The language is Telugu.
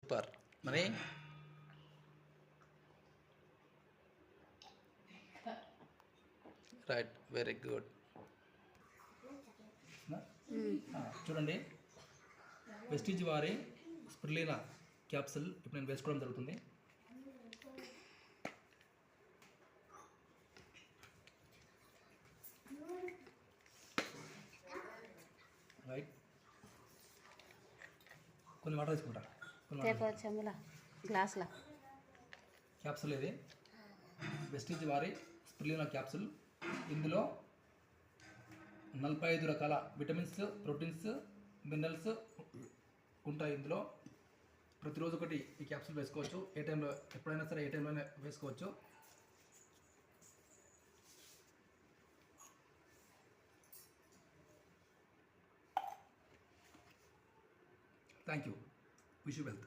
సూపర్ మరి రైట్ వెరీ గుడ్. చూడండి, వెస్టీజ్ వారి స్పిరులినా క్యాప్సిల్ ఇప్పుడు నేను వేసుకోవడం జరుగుతుంది. రైట్, కొన్ని వాటర్ తీసుకుంటా, గ్లాస్లా క్యాప్సిల్ ఇది వెస్టీజ్ వారి స్పిరులినా క్యాప్సిల్. ఇందులో 45 రకాల విటమిన్స్, ప్రోటీన్స్, మినరల్స్ ఉంటాయి. ఇందులో ప్రతిరోజు ఒకటి ఈ క్యాప్సిల్ వేసుకోవచ్చు. ఏ టైంలో, ఎప్పుడైనా సరే, ఏ టైంలో వేసుకోవచ్చు. Thank you. Wish you wealth.